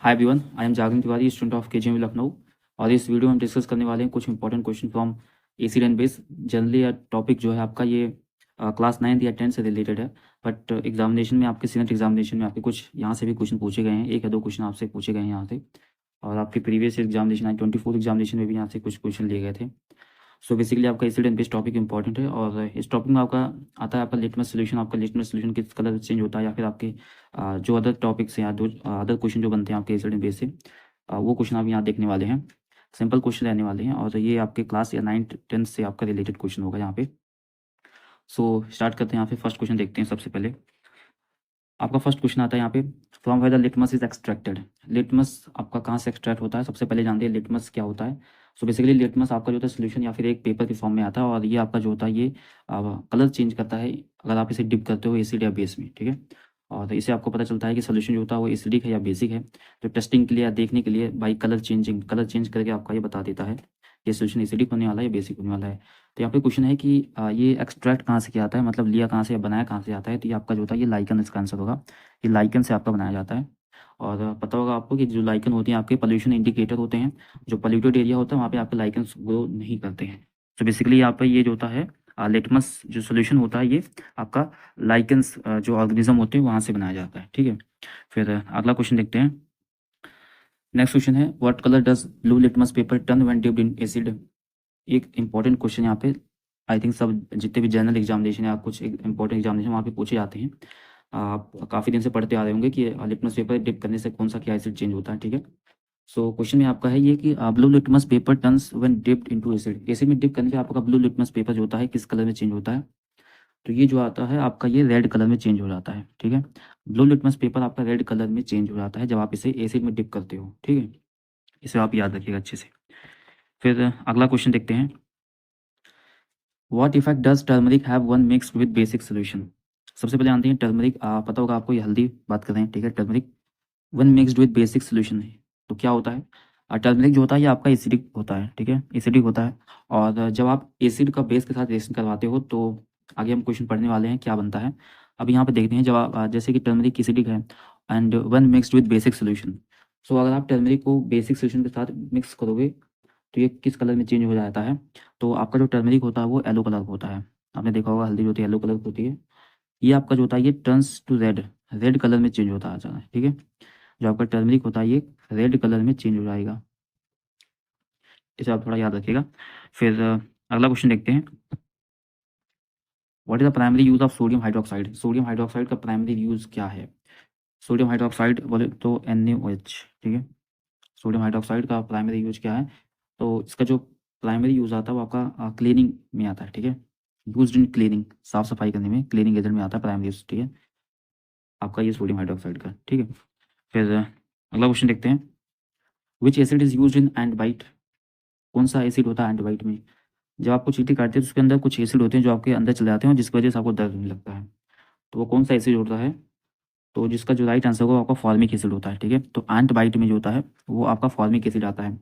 Hi everyone, I am Jagran Tiwari, student of KGM Lucknow. और इस video में हम डिस्कस करने वाले हैं कुछ important question from acid and base. Generally topic जो है आपका ये क्लास 9 या 10 से रिलेटेड है, बट एग्जामिनेशन में आपके सीनियर एग्जामिनेशन में आपके कुछ यहाँ से भी क्वेश्चन पूछे गए हैं, एक या दो क्वेश्चन आपसे पूछे गए हैं यहाँ से। और आपके प्रीवियस एग्जामिनेशन 24 एग्जामिनेशन में भी यहाँ से कुछ क्वेश्चन लिए गए थे। सो बेसिकली आपका acid and base topic important है, और इस टॉपिक में आपका आता है आपका लिटमस सोल्यूशन। आपका लिटमस सोल्यूशन किस कलर चेंज होता है, या फिर आपके जो अदर टॉपिक्स हैं या दो अदर क्वेश्चन जो बनते हैं आपके एसिड एंड बेस से, वो क्वेश्चन आप यहाँ देखने वाले हैं। सिंपल क्वेश्चन रहने वाले हैं, और ये आपके क्लास या 9th 10th से आपका रिलेटेड क्वेश्चन होगा यहाँ पे। सो स्टार्ट करते हैं। यहाँ पे फर्स्ट क्वेश्चन देखते हैं। सबसे पहले आपका फर्स्ट क्वेश्चन आता है यहाँ पे, from where the litmus is extracted. Litmus आपका कहाँ से एक्सट्रैक्ट होता है? सबसे पहले जानते हैं लिटमस क्या होता है। सो बेसिकली लिटमस आपका जो होता है सोल्यूशन या फिर एक पेपर के फॉर्म में आता है, और ये आपका जो होता है ये कलर चेंज करता है अगर आप इसे डिप करते हो एसिड या बेस में, ठीक है। और इससे आपको पता चलता है कि सोल्यूशन जो होता है वो एसिडिक है या बेसिक है। तो टेस्टिंग के लिए या देखने के लिए बाई कलर कलर चेंज करके आपका ये बता देता है ये सोल्यूशन एसिडिक होने वाला है या बेसिक होने वाला है। तो यहाँ पे क्वेश्चन है कि ये एक्सट्रैक्ट कहाँ से किया आता है, मतलब लिया कहाँ से या बनाया कहाँ से जाता है। तो ये आपका जो होता है ये लाइकन इसका आंसर होगा। ये लाइकन से आपका बनाया जाता है। और पता होगा आपको कि जो लाइकन होती हैं आपके पोल्यूशन इंडिकेटर होते हैं। जो पोल्यूटेड एरिया होता है वहाँ पे आपके लाइकन्स ग्रो नहीं करते हैं। तो बेसिकली यहाँ पे ये जो होता है लिटमस जो सोल्यूशन होता है ये आपका लाइकन्स जो ऑर्गेनिज्म होते हैं वहाँ से बनाया जाता है, ठीक है। फिर अगला क्वेश्चन देखते हैं। नेक्स्ट क्वेश्चन है, what colour does blue litmus paper turn when dipped in acid. एक इंपॉर्टेंट क्वेश्चन यहाँ पे आई थिंक सब जितने भी जनरल एग्जामिनेशन या कुछ इंपॉर्टेंट एग्जामिनेशन वहाँ पे पूछे जाते हैं। आप काफ़ी दिन से पढ़ते आ रहे होंगे कि लिटमस पेपर डिप करने से कौन सा क्या एसिड चेंज होता है, ठीक है। सो क्वेश्चन में आपका है ये कि blue litmus paper turns when dipped into acid. Acid में डिप करने पे आपका ब्लू लिटमस पेपर जो होता है किस कलर में चेंज होता है? तो ये जो आता है आपका ये रेड कलर में चेंज हो जाता है, ठीक है। ब्लू लिटमस पेपर आपका रेड कलर में चेंज हो जाता है जब आप इसे एसिड में डिप करते हो, ठीक है। इसे आप याद रखिएगा अच्छे से। फिर अगला क्वेश्चन देखते हैं, what effect does turmeric have one mixed with basic solution. सबसे पहले जानते हैं टर्मरिक, पता होगा आपको ये हल्दी बात कर रहे हैं, ठीक है। Turmeric one mixed with basic solution है तो क्या होता है? टर्मरिक जो होता है ये आपका एसिडिक होता है, ठीक है, एसिडिक होता है। और जब आप एसिड का बेस के साथ रिएक्शन करवाते हो तो आगे हम क्वेश्चन पढ़ने वाले हैं क्या बनता है। अब यहाँ पे देखते हैं, जब आप जैसे कि टर्मरिक एसिडिक है and when mixed with basic solution. So अगर आप टर्मरिक को बेसिक सोल्यूशन के साथ मिक्स करोगे तो ये किस कलर में चेंज हो जाता है? तो आपका जो टर्मरिक होता है वो येलो कलर का होता है। आपने देखा होगा हल्दी जो होती है येलो कलर की होती है। ये आपका जो होता है ये turns to red, red colour में चेंज होता है, ठीक है। जो आपका टर्मरिक होता है ये रेड कलर में चेंज हो जाएगा। इसे आप थोड़ा याद रखिएगा। फिर अगला क्वेश्चन देखते हैं, what is the primary use of sodium hydroxide. Sodium hydroxide का प्राइमरी यूज क्या है? सोडियम हाइड्रोक्साइड बोले तो NaOH, ठीक है। सोडियम हाइड्रोक्साइड का प्राइमरी यूज क्या है? तो इसका जो प्राइमरी यूज आता है वो आपका क्लीनिंग में आता है, ठीक है। यूज इन क्लीनिंग, साफ सफाई करने में क्लीनिंग एजेंट में आता है प्राइमरी यूज, ठीक है, आपका ये सोडियम हाइड्रोक्साइड का, ठीक है। फिर अगला क्वेश्चन देखते हैं, which acid is use in ant bite. कौन सा एसिड होता है एंटीबाइट में? जब आपको चींटी काटते हैं तो उसके अंदर कुछ एसिड होते हैं जो आपके अंदर चले जाते हैं और जिसकी वजह से आपको दर्द होने लगता है। तो वो कौन सा एसिड होता है? तो जिसका जो राइट आंसर होगा वो आपका फॉर्मिक एसिड होता है, ठीक है। तो एंटीबाइट में जो होता है वो आपका फॉर्मिक एसिड आता है।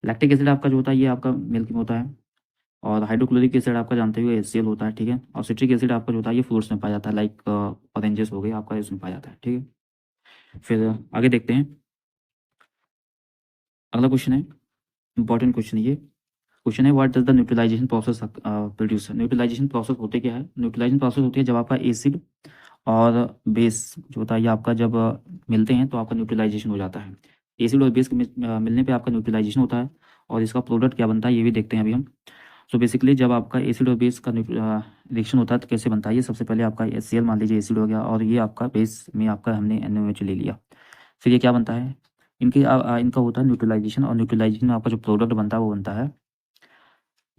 लैक्टिक एसिड आपका जो होता है ये आपका मिल्क में होता है। और हाइड्रोक्लोरिक एसिड आपका जानते हुए HCl होता है, ठीक है। और सिट्रिक एसिड आपका जो होता है ये फ्रूट्स में पाया जाता है, लाइक ऑरेंजेस हो गए आपका, इसमें पाया जाता है, ठीक है। फिर आगे देखते हैं, अगला क्वेश्चन है, इंपॉर्टेंट क्वेश्चन है ये। क्वेश्चन है, what does the neutralisation process produce. Neutralisation process होते क्या है? न्यूट्रलाइजेशन प्रोसेस होती है जब आपका एसिड और बेस जो होता है ये आपका जब मिलते हैं तो आपका न्यूट्रलाइजेशन हो जाता है। एसिड और बेस के मिलने पे आपका न्यूट्रलाइजेशन होता है। और इसका प्रोडक्ट क्या बनता है ये भी देखते हैं अभी हम। सो बेसिकली जब आपका एसिड और बेस का रिएक्शन होता है तो कैसे बनता है ये? सबसे पहले आपका HCl मान लीजिए एसिड हो गया, और ये आपका बेस में आपका हमने NaOH ले लिया। फिर ये क्या बनता है? इनका होता है न्यूट्रलाइजेशन, और न्यूट्रलाइजेशन में आपका जो प्रोडक्ट बनता है वो बनता है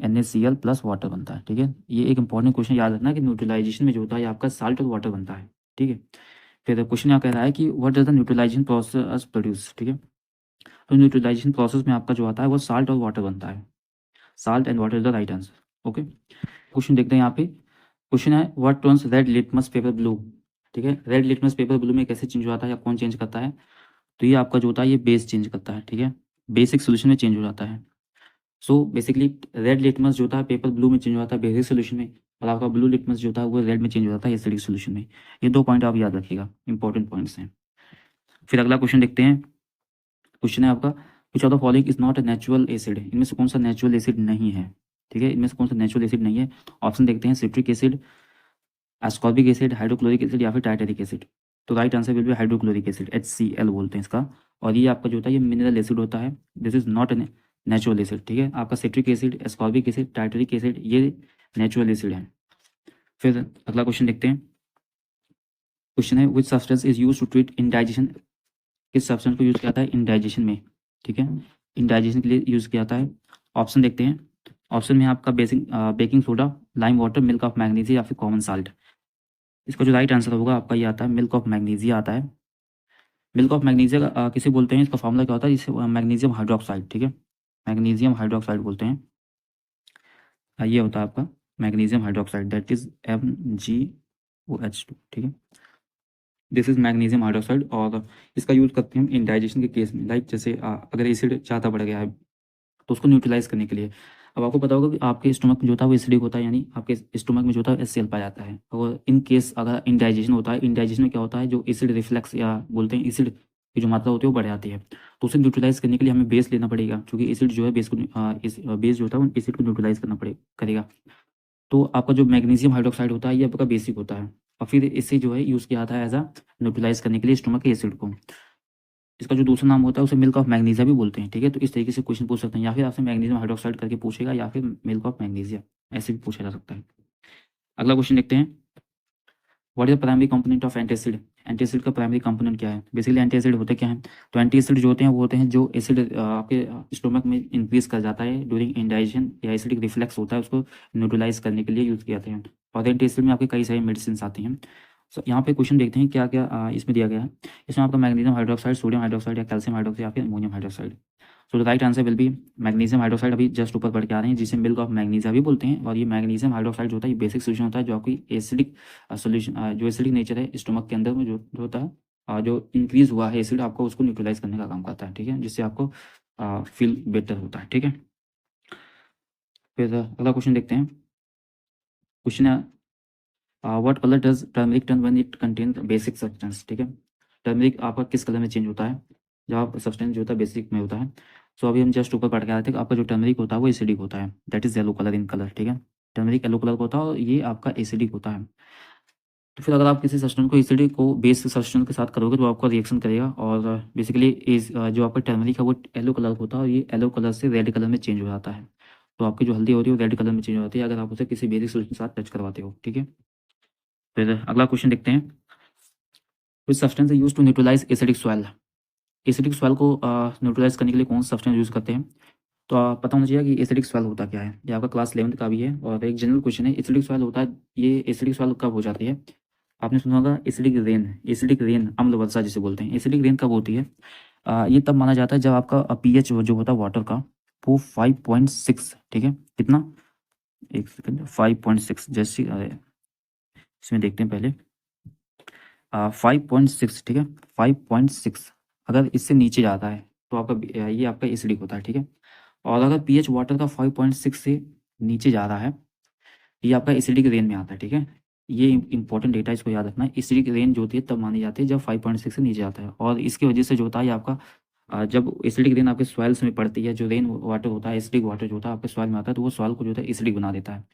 NaCl प्लस वाटर बनता है, ठीक है। ये एक इंपॉर्टेंट क्वेश्चन याद रखना कि न्यूट्रलाइजेशन में जो होता है आपका साल्ट और वाटर बनता है, ठीक है। फिर क्वेश्चन यहाँ कह रहा है कि what does the neutralisation process produce, ठीक है। तो न्यूट्रलाइजेशन प्रोसेस में आपका जो आता है वो साल्ट और वाटर बनता है। Salt and water is the right answer, okay. Question देखते हैं यहाँ पे। क्वेश्चन है, what turns red litmus paper blue, ठीक है। रेड लिटमस पेपर ब्लू में कैसे चेंज हो जाता है या कौन चेंज करता है? तो ये आपका जो होता है ये बेस चेंज करता है, ठीक है। बेसिक सोल्यूशन में चेंज हो जाता है। सो बेसिकली रेड लिटमस जो होता है पेपर ब्लू में चेंज हो जाता है बेसिक सोल्यूशन में, और आपका ब्लू लिटमस जो होता है वो रेड में चेंज हो जाता है एसिडिक सोल्यूशन में। ये 2 पॉइंट आप याद रखिएगा, इंपॉर्टेंट पॉइंट्स हैं। फिर अगला क्वेश्चन देखते हैं, क्वेश्चन है आपका, विच of the following is not a natural acid, इनमें से कौन सा नेचुरल एसिड नहीं है, ठीक है, इनमें से कौन सा नेचुरल एसिड नहीं है। ऑप्शन देखते हैं, citric acid, ascorbic acid, hydrochloric acid या फिर टाइटेरिक एसिड। तो right answer will be hydrochloric acid, HCl बोलते हैं इसका। और ये आपका जो होता है ये मिनरल एसिड होता है, this is not a natural acid, ठीक है। आपका citric acid, ascorbic acid, tartaric acid ये नेचुरल एसिड है। फिर अगला क्वेश्चन देखते हैं। क्वेश्चन है, which substance is use to treat indigestion, किस सब्सटेंस को यूज किया जाता है इंडाइजेशन में, ठीक है, इंडाइजेशन के लिए यूज किया जाता है। ऑप्शन देखते हैं। ऑप्शन में आपका baking soda, lime water, milk of magnesia या फिर कॉमन साल्ट। इसका जो राइट आंसर होगा आपका ये आता है मिल्क ऑफ मैग्नीशिया आता है। मिल्क ऑफ मैग्नीशिया किसे बोलते हैं, इसका फॉर्मूला क्या होता है, जिसे मैग्नीशियम हाइड्रोक्साइड, ठीक है, मैग्नीशियम हाइड्रोक्साइड बोलते हैं। ये होता है आपका magnesium hydroxide, that is MgOH2, ठीक है, दिस इज मैग्नीशियम हाइड्रोक्साइड। और इसका यूज करते हैं हम इंडाइजेशन के केस में, लाइक जैसे अगर एसिड ज़्यादा बढ़ गया है तो उसको न्यूट्रलाइज करने के लिए। अब आपको पता होगा कि आपके स्टोमक में जो होता है वो एसिडिक होता है, यानी आपके स्टोमक में जो होता है HCl पाया जाता है। और इन केस अगर इंडाइजेशन होता है, इंडाइजेशन में क्या होता है, जो एसिड रिफ्लेक्स या बोलते हैं एसिड की जो मात्रा होती है वो बढ़ जाती है, तो उसे न्यूट्रलाइज करने के लिए हमें बेस लेना पड़ेगा, क्योंकि एसिड जो है बेस को बेस जो होता है वो एसिड को न्यूट्रलाइज करना करेगा। तो आपका जो मैग्नीशियम हाइड्रोक्साइड होता है ये आपका बेसिक होता है, और फिर इसे जो है यूज़ किया जाता है एज अ न्यूट्रलाइज करने के लिए स्टोमक के एसिड को। इसका जो दूसरा नाम होता है उसे मिल्क ऑफ मैग्नीशिया भी बोलते हैं, ठीक है। तो इस तरीके से क्वेश्चन पूछ सकते हैं, या फिर आपसे मैग्नीशियम हाइड्रोक्साइड करके पूछेगा, या फिर मिल्क ऑफ मैग्नीशिया, ऐसे भी पूछा जा सकता है। अगला क्वेश्चन देखते हैं, what is the primary component of antacid, antacid का प्राइमरी कंपोनेंट क्या है। बेसिकली एंटासिड होते क्या है, तो एंटासिड जो होते हैं वो होते हैं जो एसिड आपके स्टोमक में इंक्रीज कर जाता है ड्यूरिंग इंडाइजेशन, या एसिडिक रिफ्लेक्स होता है उसको न्यूट्रलाइज करने के लिए यूज़ किए जाते हैं। और एंटासिड में आपके कई सारी मेडिसिन आती हैं। सो यहाँ पे क्वेश्चन देखते हैं क्या क्या इसमें दिया गया है। इसमें आपका मैग्नीशियम हाइड्रोक्साइड, सोडियम हाइड्रोक्साइड या कैल्शियम हाइड्रोक्साइड या फिर ammonium hydroxide. So the right answer will be magnesium hydroxide, अभी जस्ट ऊपर पढ़ के आ रहे हैं, जिसे मिल्क ऑफ मैग्नीशिया भी बोलते हैं। और ये मैग्नीशियम हाइड्रोक्साइड जो होता है ये बेसिक सोल्यूशन होता है, जो आपकी एसिडिक सोल्यूशन जो एसिडिक नेचर है स्टोमक के अंदर में जो होता है, जो इंक्रीज हुआ है एसिड आपको उसको न्यूट्रलाइज करने का काम करता है, ठीक है, जिससे आपको फील बेटर होता है, ठीक है। फिर अगला क्वेश्चन देखते हैं। क्वेश्चन है, what colour does turmeric turn when it contain basic substance, ठीक है। टर्मरिक आपका किस कलर में चेंज होता है जब आप सब्सटेंस जो होता है बेसिक में होता है। सो अभी हम जस्ट ऊपर पढ़ के आए थे कि आपका जो टर्मरिक होता है वो एसिडिक होता है, that is yellow colour in colour, ठीक है। टर्मरिक येलो कलर का होता है और ये आपका एसिडिक होता है। तो फिर अगर आप किसी सब्सटेंस को एसिडिक को बेस सब्सटेंस के साथ करोगे तो आपका रिएक्शन करेगा, और बेसिकली जो आपका टर्मरिक है वो येलो कलर होता है, और ये येलो कलर से रेड कलर में चेंज हो जाता है। तो आपकी जो हल्दी हो रही है वो रेड कलर में चेंज हो जाती है अगर आप उसे किसी बेसिक सॉल्यूशन के साथ टच करवाते हो, ठीक है। फिर अगला क्वेश्चन देखते हैं, which substance use to neutralise acidic soil, acidic soil को न्यूट्रलाइज करने के लिए कौन सा सब्सटेंस यूज करते हैं। तो पता होना चाहिए कि एसिडिक सॉइल होता क्या है, ये आपका क्लास 11th का भी है और एक जनरल क्वेश्चन है। एसिडिक सॉइल होता है, ये एसिडिक सॉइल कब हो जाती है, आपने सुना होगा एसिडिक रेन, एसिडिक रेन अम्ल वर्षा जिसे बोलते हैं। एसिडिक रेन कब होती है, ये तब माना जाता है जब आपका pH जो होता है वाटर का वो 5.6, ठीक है, कितना, एक सेकंड, 5.6, जैसे इसमें देखते हैं पहले, 5.6, ठीक है, 5.6 अगर इससे नीचे जाता है तो आपका ये आपका एसिडिक होता है, ठीक है। और अगर pH वाटर का 5.6 से नीचे जा रहा है ये आपका एसिडिक रेन में आता है, ठीक है। ये इंपॉर्टेंट डेटा, इसको याद रखना है। एसिडिक रेन जो होती है तब मानी जाती है जब 5.6 से नीचे आता है, और इसकी वजह से जो होता है आपका जब एसिडिक रेन आपके सॉइल्स में पड़ती है, जो रेन वाटर होता है एसिडिक वाटर जो होता है आपके सॉइल में आता है, तो वो सॉइल को जो होता है एसिडिक बना देता है।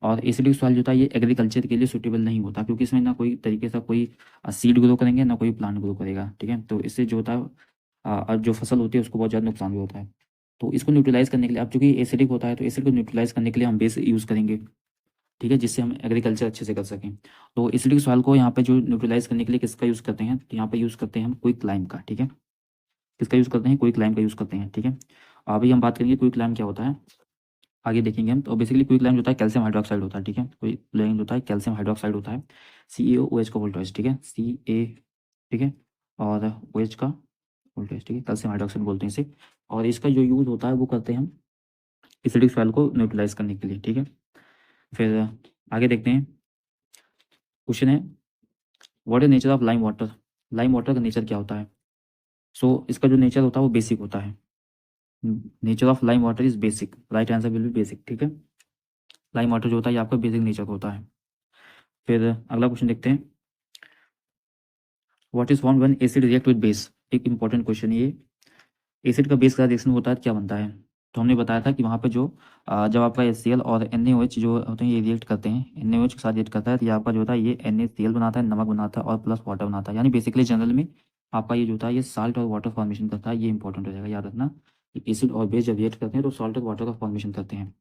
और एसिडिक सॉइल जो होता है ये एग्रीकल्चर के लिए सूटेबल नहीं होता, क्योंकि इसमें ना कोई तरीके से कोई सीड ग्रो करेंगे ना कोई प्लांट ग्रो करेगा, ठीक है। तो इससे जो होता है जो फसल होती है उसको बहुत ज़्यादा नुकसान भी होता है। तो इसको न्यूट्रलाइज करने के लिए, अब चूंकि एसिडिक होता है तो एसिड को न्यूट्रलाइज करने के लिए हम बेस यूज़ करेंगे, ठीक है, जिससे हम एग्रीकल्चर अच्छे से कर सकें। तो एसिडिक सॉइल को यहाँ पे जो न्यूट्रलाइज करने के लिए किसका यूज़ करते हैं, तो यहाँ पे यूज़ करते हैं हम क्विक लाइम का, ठीक है। किसका यूज़ करते हैं, क्विक लाइम का यूज़ करते हैं, ठीक है। अभी हम बात करेंगे क्विक लाइम क्या होता है, आगे देखेंगे हम। तो बेसिकली क्विक लाइम होता है कैल्शियम हाइड्रोक्साइड होता है, ठीक है। क्विक लाइम होता है कैल्शियम हाइड्रोक्साइड होता है, CaOH का वोल्टेज, ठीक है, Ca, ठीक है, और OH का वोल्टेज, ठीक है, कैल्शियम हाइड्रोक्साइड बोलते हैं इसे। और इसका जो यूज़ होता है वो करते हैं हम एसिडिक सॉइल को न्यूट्रलाइज करने के लिए, ठीक है। फिर आगे देखते हैं। क्वेश्चन है, what is nature of lime water, lime water का नेचर क्या होता है। सो इसका जो नेचर होता है वो बेसिक होता है, nature of lime water is basic, right answer will be basic, ठीक है। लाइम वाटर जो होता है ये आपका बेसिक नेचर होता है। फिर अगला क्वेश्चन देखते हैं, what is form when acid react with base, एक इंपॉर्टेंट क्वेश्चन है ये। एसिड का बेस का रिएक्शन होता है क्या बनता है? तो हमने बताया था कि वहाँ पे जो जब आपका HCl और NaOH जो होते हैं ये रिएक्ट करते हैं, NaOH के साथ रिएक्ट करता है तो ये आपका जो होता है ये NaCl बनाता है, नमक बनाता है और प्लस वाटर बनाता है। यानी बेसिकली जनरल में आपका ये जो होता है ये साल्ट और वाटर फॉर्मेशन करता है। ये इंपॉर्टेंट हो जाएगा, याद रखना। एसिड और बेस जब रिएक्ट करते हैं तो सॉल्ट और वाटर का फॉर्मेशन करते हैं।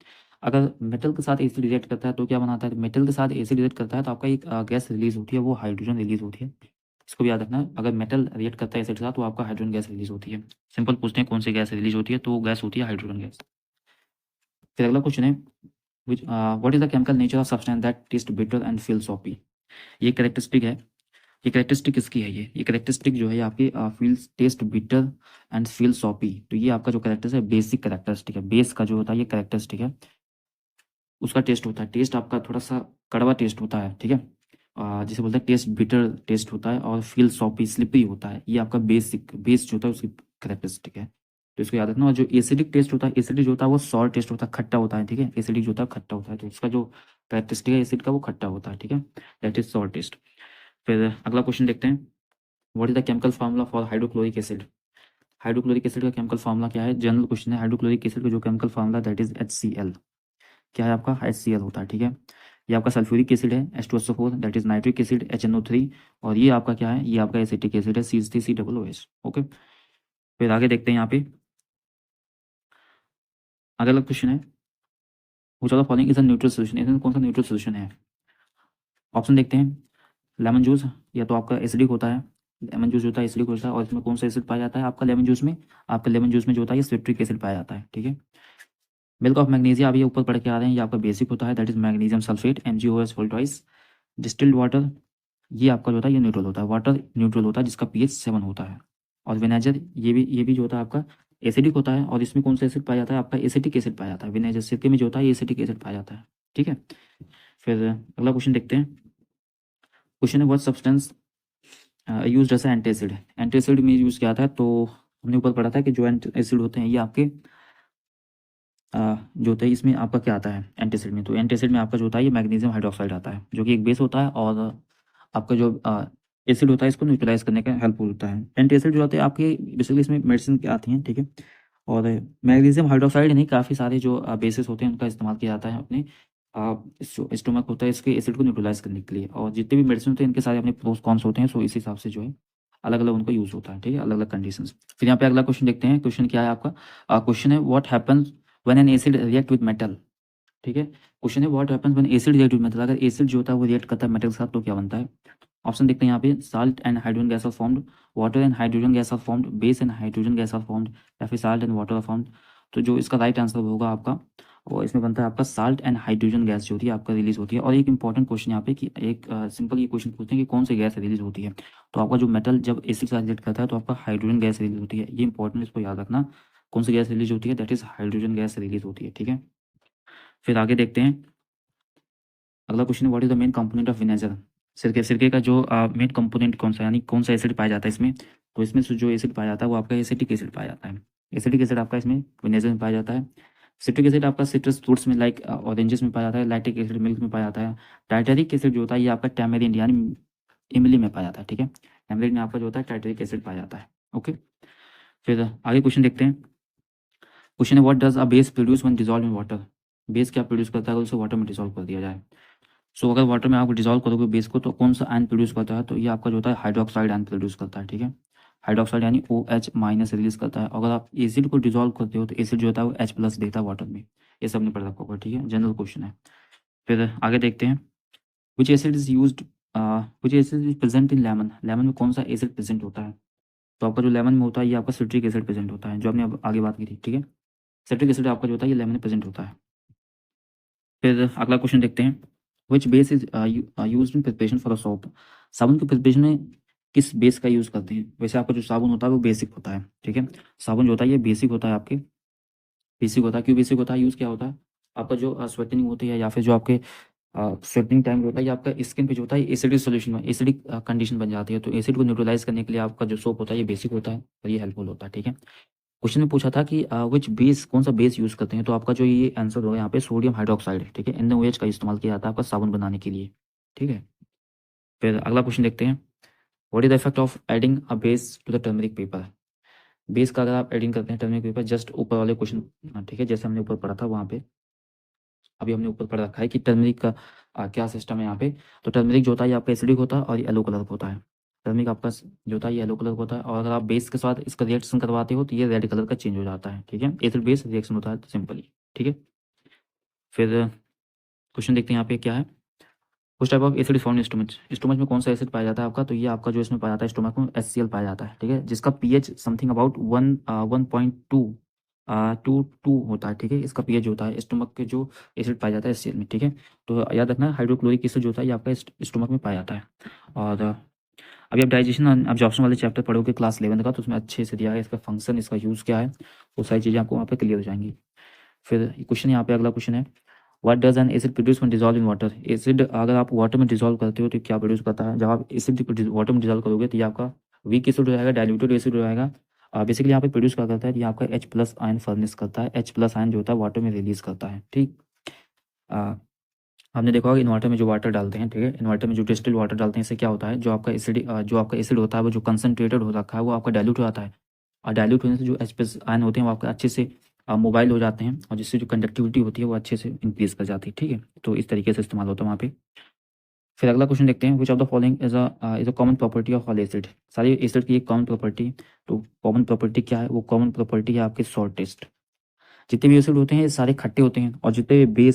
अगर मेटल के साथ एसिड रिएक्ट करता है तो क्या बनाता है? मेटल के साथ एसिड रिएक्ट करता है तो आपका एक गैस रिलीज होती है, वो हाइड्रोजन रिलीज होती है। इसको भी याद रखना, अगर मेटल रिएक्ट करता है एसिड के साथ तो आपका हाइड्रोजन गैस रिलीज होती है। सिंपल पूछते हैं कौन सी गैस रिलीज होती है, तो वो गैस होती है हाइड्रोजन गैस। फिर अगला क्वेश्चन है what is the chemical nature of substance that test bitter and feel soppy? ये कैरेक्टरिस्टिक है। ये कैरेक्टरिस्टिक किसकी है? ये कैरेक्टरिस्टिक जो है आपकी feels test bitter and feel soppy. तो ये आपका जो कैरेक्टर है बेसिक कैरेक्टरिस्टिक है, बेस का जो होता है ये कैरेक्टरिस्टिक है, उसका टेस्ट होता है। टेस्ट आपका थोड़ा सा कड़वा टेस्ट होता है, ठीक है। जिसे बोलते हैं टेस्ट बिटर टेस्ट होता है और फील सॉपी स्लिपरी होता है। ये आपका बेसिक बेस जो होता है उसकी कैरेक्टरिस्टिक है, तो इसको याद रखना। और जो एसिडिक टेस्ट होता है, एसिडिक जो होता है वो सॉल्ट टेस्ट होता है, खट्टा होता है, ठीक है। एसिडिक जो होता है खट्टा होता है, तो उसका जो कैरेक्टरिस्टिक है एसिड का वो खट्टा होता है, ठीक है। That is salt test. फिर अगला क्वेश्चन देखते हैं, what is the chemical formula for hydrochloric acid? Hydrochloric acid का केमिकल फार्मूला क्या है? जनरल क्वेश्चन है। हाइड्रोक्लोरिक एसिड का जो chemical formula that is HCl। क्या है आपका? HCl होता है, ठीक है। ये आपका सल्फ्यूरिक एसिड है H2SO4, that is nitric acid HNO3, और ये आपका क्या है? ये आपका एसिटिक एसिड है CH3COOH। ओके, फिर आगे देखते हैं यहाँ पे अगला क्वेश्चन है, which of the following is a neutral solution? इसमें कौन सा न्यूट्रल सॉल्यूशन है? ऑप्शन देखते हैं, लेमन जूस या तो आपका एसिडिक होता है, लेमन जूस होता है एसिडिक होता है, और इसमें कौन सा एसिड पाया जाता है आपका लेमन जूस में? आपका लेमन जूस में जो होता है ये सिट्रिक एसिड पाया जाता है, ठीक है। मिल्क ऑफ मैग्नीशिया, अभी ऊपर पढ़ के आ रहे हैं, ये आपका बेसिक होता है, that is magnesium sulphate MgOH full twice. Distilled water, ये आपका जो होता है ये न्यूट्रल होता है, वाटर न्यूट्रल होता है जिसका pH 7 होता है। और विनेगर, ये भी जो होता है आपका एसिडिक होता है, और इसमें कौन सा एसिड पाया जाता है? आपका एसिटिक एसिड पाया जाता है। विनेगर सिरके में जो होता है ये एसिटिक एसिड पाया जाता है, ठीक है। फिर अगला क्वेश्चन देखते हैं, क्वेश्चन है व्हाट सब्सटेंस यूज एज एंटीएसिड? एंटीएसिड में यूज किया था, तो हमने ऊपर पढ़ा था कि जो एंटीएसिड होते हैं ये आपके जो होता है इसमें आपका क्या आता है एंटीएसिड में? तो एंटीएसिड में आपका जो होता है ये मैग्नीशियम हाइड्रोक्साइड आता है, जो कि एक बेस होता है, और आपका जो एसिड होता है इसको न्यूट्रलाइज करने का हेल्पफुल होता है। एंटीएसिड जो होते हैं आपके बेसिकली इसमें मेडिसिन की आती हैं, ठीक है। और मैग्नीशियम हाइड्रोक्साइड नहीं, काफ़ी सारे जो बेसिस होते हैं उनका इस्तेमाल किया जाता है अपने स्टोमक होता है इसके एसिड को न्यूट्रलाइज करने के लिए। और जितने भी मेडिसिन होते हैं इनके सारे अपने प्रोस कॉन्स होते हैं, सो इस हिसाब से जो है अलग अलग उनको यूज़ होता है, ठीक है, अलग अलग कंडीशंस। फिर यहाँ पे अगला क्वेश्चन देखते हैं, क्वेश्चन क्या है आपका? क्वेश्चन है what happens when an acid react with metal? ठीक है, क्वेश्चन है what happens when acid react with metal? अगर एसिड जो होता है वो रिएक्ट करता है मेटल के साथ तो क्या बनता है? ऑप्शन देखते हैं यहाँ पे, salt and hydrogen gas are formed, water and hydrogen gas are formed, base and hydrogen gas are formed, या फिर salt and water are formed. तो जो इसका राइट आंसर होगा आपका, और इसमें बनता है आपका साल्ट एंड हाइड्रोजन गैस जो होती है आपका रिलीज होती है। और एक इंपॉर्टेंट क्वेश्चन यहाँ पे कि एक सिंपल ये क्वेश्चन पूछते हैं कि कौन सी गैस रिलीज होती है? तो आपका जो मेटल जब एसिड के साथ रिएक्ट करता है तो आपका हाइड्रोजन गैस रिलीज होती है। ये इंपॉर्टेंट, इसको याद रखना, कौन सी गैस रिलीज होती है? That is hydrogen gas release होती है, ठीक है। फिर आगे देखते हैं अगला question, what is the main component of vinegar? सिरके का जो मेन कंपोनेंट कौन सा, यानी कौन सा एसिड पाया जाता है इसमें? तो इसमें से जो एसिड पाया जाता है वो आपका एसिटिक एसिड पाया जाता है। एसिटिक एसिड आपका इसमें विनेगर में पाया जाता है। सिट्रिक एसिड आपका सिट्रस फ्रूट्स में लाइक ऑरेंजेस में पाया जाता है। लैक्टिक एसिड मिल्क में पाया जाता है। टाइटरिक एसिड जो होता है ये आपका टैमेरिंड यानी इमली में पाया जाता है, ठीक है। टैमेरिंड में आपका जो होता है टाइटरिक एसिड पाया जाता है, ओके। फिर आगे क्वेश्चन देखते हैं, क्वेश्चन है what does a base produce when dissolve in water? Base क्या प्रोड्यूस करता है अगर उसे वाटर में डिसॉल्व कर दिया जाए? सो अगर वाटर में आप डिसॉल्व करोगे बेस को तो कौन सा आयन प्रोड्यूस करता है? तो ये आपका जो होता है हाइड्रोक्साइड आयन प्रोड्यूस करता है, ठीक है। हाइड्रोक्साइड यानी OH माइनस रिलीज करता है। अगर आप एसिड को डिसॉल्व करते हो तो एसिड जो होता है वो H प्लस देता है वाटर में। ये सब ने पढ़ रखा होगा, ठीक है, जनरल क्वेश्चन है। फिर आगे देखते हैं, which acid is used which acid is present in lemon? Lemon में कौन सा एसिड प्रेजेंट होता है? तो आपका जो लेमन में होता है ये आपका सिट्रिक एसिड प्रेजेंट होता है, जो आपने अब आगे बात की थी, ठीक है। सिट्रिक एसिड आपका जो होता है ये लेमन में प्रेजेंट होता है। फिर अगला क्वेश्चन देखते हैं, which base is used in preparation for a soap? साबुन के प्रिपरेशन में किस बेस का यूज़ करते हैं? वैसे आपका जो साबुन होता है वो बेसिक होता है, ठीक है। साबुन जो होता है ये बेसिक होता है, आपके बेसिक होता है। क्यों बेसिक होता है? यूज़ क्या होता है? आपका जो स्वेटिंग होती है या फिर जो आपके स्वेटिंग टाइम होता है ये आपका स्किन पे जो होता है एसिडिक सोल्यूशन में एसिडिक कंडीशन बन जाती है, तो एसिड को न्यूट्रलाइज करने के लिए आपका जो सोप होता है ये बेसिक होता है और ये हेल्पफुल होता है, ठीक है। क्वेश्चन में पूछा था कि विच बेस, कौन सा बेस यूज़ करते हैं? तो आपका जो ये आंसर होगा यहाँ पे सोडियम हाइड्रोक्साइड, ठीक है। NaOH का इस्तेमाल किया जाता है आपका साबुन बनाने के लिए, ठीक है। फिर अगला क्वेश्चन देखते हैं, what is the effect of adding a base to the turmeric paper? Base का अगर आप एडिंग करते हैं टर्मरिक पेपर, जस्ट ऊपर वाले क्वेश्चन, ठीक है, जैसे हमने ऊपर पढ़ा था वहाँ पे, अभी हमने ऊपर पढ़ रखा है कि टर्मरिक का क्या सिस्टम है यहाँ पे। तो टर्मरिक जो होता है ये आपका एसिडिक होता है और येलो कलर का होता है। टर्मरिक आपका जो होता है येलो कलर का होता है, और अगर आप बेस के साथ इसका रिएक्शन करवाते हो तो ये रेड कलर का चेंज हो जाता है, ठीक है। एसिड बेस रिएक्शन होता है सिंपली, ठीक है। फिर क्वेश्चन देखते हैं यहाँ पे क्या है। उस type of acid is found in stomach, stomach में कौन सा एसिड पाया जाता है आपका, तो ये आपका जो इसमें पाया जाता है स्टोमच में HCl पाया जाता है, ठीक है, जिसका पीएच समथिंग अबाउट 1.2 होता है, ठीक है। इसका पीएच होता है स्टोमक के जो एसिड पाया जाता है HCl में, ठीक है। तो याद रखना हाइड्रोक्लोरिक एसिड जो होता है ये आपका स्टोमक में पाया जाता है। और अभी आप डाइजेशन ऑब्जॉर्प्शन वाले चैप्टर पढ़ोगे क्लास 11 का, तो उसमें अच्छे से दिया है इसका फंक्शन, इसका यूज़ क्या है, वो सारी चीज़ें आपको वहाँ पे क्लियर हो जाएंगी। फिर क्वेश्चन यहाँ पे अगला क्वेश्चन है, what does N acid produce when dissolve in water. Acid अगर आप वाटर में डिजॉल्व करते हो तो क्या प्रोड्यूस करता है, जब आप एसिड वाटर में डिजॉल्व करोगे तो ये आपका वीक एसिड हो जाएगा, डाइल्यूटेड एसिड हो जाएगा। बेसिकली यहाँ पे प्रोड्यूस क्या करता है, ये आपका H+ आयन फर्नेस करता है, H+ आयन जो होता है वाटर में रिलीज करता है, ठीक। हमने देखा होगा इन्वर्टर में जो वाटर डालते हैं, ठीक है, इन्वर्टर में जो डिस्टिल्ड वाटर डालते हैं, इससे क्या होता है, जो आपका एसिड होता है वो जो कंसनट्रेटेड हो रखा है वो आपका डाइल्यूट हो जाता है, और डाइल्यूट होने से जो H+ आयन होते हैं वो आपका अच्छे से मोबाइल हो जाते हैं, और जिससे जो कंडक्टिविटी होती है वो अच्छे से इंक्रीज कर जाती है, ठीक है। तो इस तरीके से इस्तेमाल होता है वहाँ पे। फिर अगला क्वेश्चन देखते हैं, which of the following is a common property of all acid. सारे एसिड की एक कॉमन प्रॉपर्टी, तो कॉमन प्रॉपर्टी क्या है, वो कॉमन प्रॉपर्टी है आपके शॉर्टेस्ट। जितने भी एसिड होते हैं ये सारे खट्टे होते हैं, और जितने भी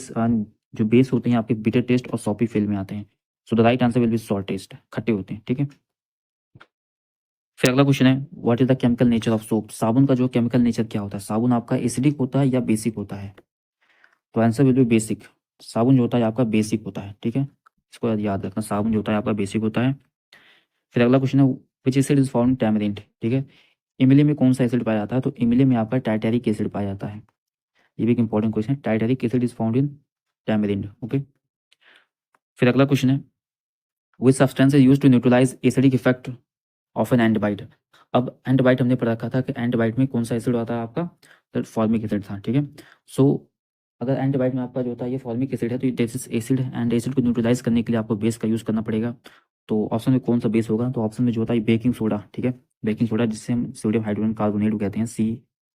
जो बेस होते हैं आपके बिटर टेस्ट और सॉपी फील में आते हैं। So the right answer will be salt test, खट्टे होते हैं, ठीक है। फिर अगला क्वेश्चन है, what is the chemical nature of soap. साबुन का जो केमिकल नेचर क्या होता है, साबुन आपका एसिडिक होता है या बेसिक होता है, तो आंसर विल बी बेसिक। साबुन जो होता है आपका बेसिक होता है, ठीक है, इसको याद रखना, साबुन जो होता है आपका बेसिक होता है। फिर अगला क्वेश्चन है, विच acid is found in tamarind, ठीक है। इमली में कौन सा एसिड पाया जाता है, तो इमली में आपका टाइटेरिक एसिड पाया जाता है। ये भी एक इंपॉर्टेंट क्वेश्चन है, tartaric acid is found in tamarind, okay. फिर अगला क्वेश्चन है, which substance is used to neutralise acidic effect of an ant bite. अब एंटीबाइट हमने पढ़ा रखा था कि एंटीबाइट में कौन सा एसिड आता है आपका, तो फॉर्मिक एसिड था, ठीक है। सो अगर एंटीबाइट में आपका जो होता है ये फॉर्मिक एसिड है, तो this is acid, and acid को न्यूट्रलाइज करने के लिए आपको बेस का यूज़ करना पड़ेगा। तो ऑप्शन में कौन सा बेस होगा, तो ऑप्शन में जो होता है बेकिंग सोडा, ठीक है, बेकिंग सोडा, जिससे हम सोडियम हाइड्रोजन कार्बोनेट कहते हैं,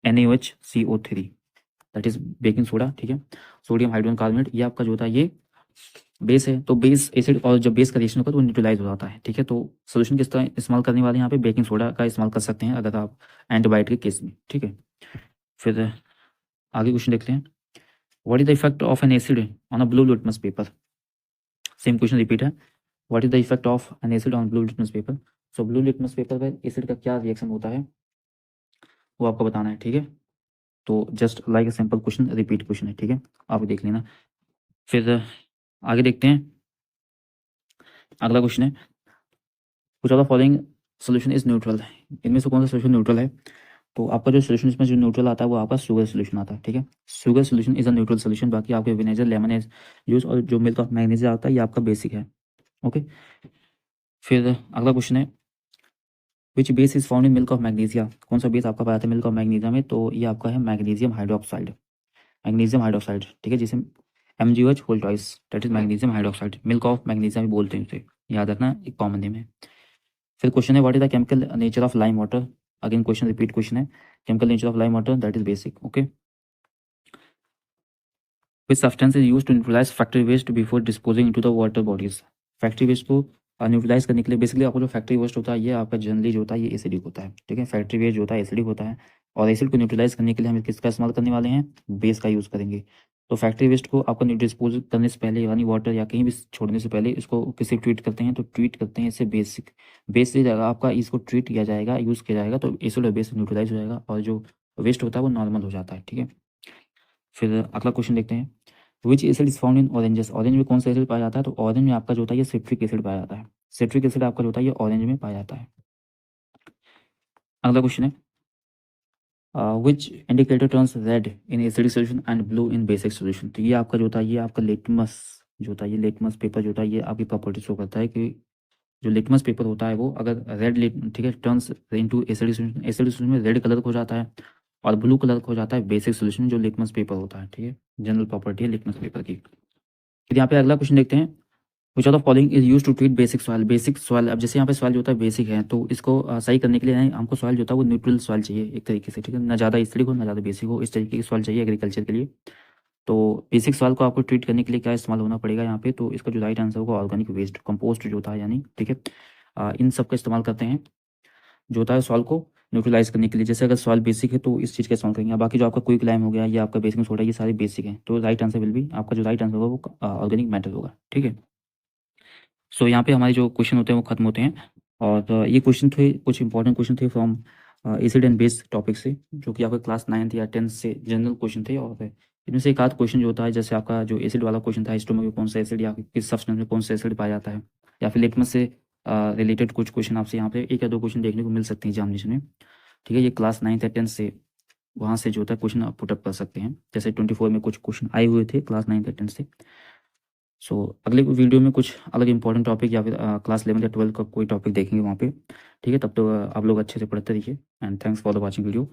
NaOH that is baking soda, ठीक है। सोडियम हाइड्रोजन कार्बोनेट ये आपका जो होता है ये बेस है। तो बेस एसिड और जब बेस का रिएक्शन होगा तो वो न्यूट्रलाइज हो जाता है, ठीक है। तो सोल्यूशन किस तरह इस्तेमाल करने वाले हैं, यहाँ पे बेकिंग सोडा का इस्तेमाल कर सकते हैं अगर आप एंटीबायोटिक के केस में, ठीक है। फिर आगे क्वेश्चन देखते हैं, what is the effect of an acid on a blue litmus paper. Same question repeat है, what is the effect of an acid on blue litmus paper. So blue litmus paper पर acid का क्या reaction होता है वो आपको बताना है, ठीक है। तो just like a simple question, repeat question है, ठीक है, आप देख लेना। फिर आगे देखते हैं, अगला क्वेश्चन है, कुछ of the following solution is neutral. इनमें से कौन सा सोल्यूशन न्यूट्रल है, तो आपका जो सोल्यूशन इसमें जो न्यूट्रल आता है वो आपका शुगर सोल्यूशन आता है, ठीक है। Sugar solution is a neutral solution, बाकी आपके विनेगर, लेमन एज जूस और जो मिल्क ऑफ मैग्नीशिया आता है ये आपका बेसिक है, ओके। फिर अगला क्वेश्चन है, which base is found in milk of magnesia. कौन सा बेस आपका पाया था मिल्क ऑफ मैग्नीशिया में, तो ये आपका है मैग्नीशियम हाइड्रोक्साइड, मैग्नीशियम हाइड्रोक्साइड, ठीक है, जिसे MgOH whole twice, that is magnesium hydroxide, milk of magnesia भी बोलते हैं उसे, याद रखना, एक कॉमन नेम है। फिर क्वेश्चन है, what is the chemical nature of lime water. Again question repeat question है, chemical nature of lime water that is basic, okay. Which substance is used to neutralise factory waste before disposing into the water bodies. Factory waste को neutralise करने के लिए basically आपको जो factory waste होता है ये आपका जनरली जो होता है ये एसिडिक होता है, ठीक है। फैक्ट्री वेस्ट जो होता है एसिडिक होता है, और एसिड को न्यूट्रलाइज करने के लिए हम किसका इस्तेमाल करने वाले हैं, बेस का यूज़ करेंगे। तो फैक्ट्री वेस्ट को आपका डिस्पोज करने से पहले, यानी वाटर या कहीं भी छोड़ने से पहले इसको किसी ट्रीट करते हैं, तो ट्रीट करते हैं इससे बेसिक बेस से आपका इसको ट्रीट किया जाएगा, यूज़ किया जाएगा, तो एसिड और बेस न्यूट्रलाइज हो जाएगा, और जो वेस्ट होता है वो नॉर्मल हो जाता है, ठीक है। फिर अगला क्वेश्चन देखते हैं, which acid is found in oranges. Orange में कौन सा एसिड पाया जाता है, तो ऑरेंज में आपका जो होता है ये सिट्रिक एसिड पाया जाता है, सिट्रिक एसिड आपका जो होता है ये ऑरेंज में पाया जाता है। अगला क्वेश्चन है, which indicator turns red in acidic solution and blue in basic solution. तो ये आपका जो होता है ये आपका लिटमस जो होता है, ये लिटमस पेपर जो होता है ये आपकी प्रॉपर्टी शो करता है कि जो लिटमस पेपर होता है वो अगर रेड, ठीक है, turns into acidic solution, acidic solution में रेड कलर हो जाता है, और ब्लू कलर हो जाता है बेसिक सोल्यूशन जो लिटमस पेपर होता है, ठीक है, जनरल प्रॉपर्टी है लिटमस पेपर की। फिर यहाँ पे अगला क्वेश्चन देखते हैं, which of the following is use to treat basic soil. Basic soil, अब जैसे यहाँ पे सॉइल जो होता है बेसिक है, तो इसको सही करने के लिए हमको सॉइल जो होता है वो न्यूट्रल सॉइल चाहिए एक तरीके से, ठीक है, ना ज़्यादा एसिडिक हो ना ज़्यादा बेसिक हो, इस तरीके की सॉइल चाहिए एग्रीकल्चर के लिए। तो बेसिक सॉइल को आपको ट्रीट करने के लिए क्या इस्तेमाल होना पड़ेगा यहाँ पे, तो इसका जो राइट आंसर होगा ऑर्गेनिक वेस्ट, कंपोस्ट जो होता है यानी, ठीक है। इन सब का इस्तेमाल करते हैं जो होता है सॉइल को न्यूट्रलाइज करने के लिए। जैसे अगर सॉइल बेसिक है तो इस चीज़ का इस्तेमाल करेंगे। बाकी जो आपका क्विक लाइम हो गया या आपका बेसिक सोडा, ये सारे बेसिक हैं, तो राइट आंसर विल भी, आपका जो राइट आंसर होगा वो ऑर्गेनिक मैटर होगा, ठीक है। सो यहाँ पे हमारे जो क्वेश्चन होते हैं वो खत्म होते हैं। और ये क्वेश्चन थे, कुछ इंपॉर्टेंट क्वेश्चन थे from acid and base topic से, जो कि आपका क्लास 9th या 10th से जनरल क्वेश्चन थे। और इनमें से एक आध क्वेश्चन जो होता है, जैसे आपका जो एसिड वाला क्वेश्चन था, स्टोमक में कौन सा एसिड या किस सब्सटेंस में कौन सा एसिड पाया जाता है, या फिर लिटमस से रिलेटेड कुछ क्वेश्चन आपसे यहाँ पे एक या दो क्वेश्चन देखने को मिल सकते हैं एग्जामिनेशन में, ठीक है। ये क्लास 9th या 10th से वहाँ से जो होता है क्वेश्चन आप पुटअप कर सकते हैं। जैसे 24 में कुछ क्वेश्चन आए हुए थे क्लास 9th या 10th से। सो अगले वीडियो में कुछ अलग इंपॉर्टेंट टॉपिक या फिर क्लास 11 या 12 का कोई टॉपिक देखेंगे वहाँ पे, ठीक है। तब तो आप लोग अच्छे से पढ़ते रहिए, and thanks for the watching video.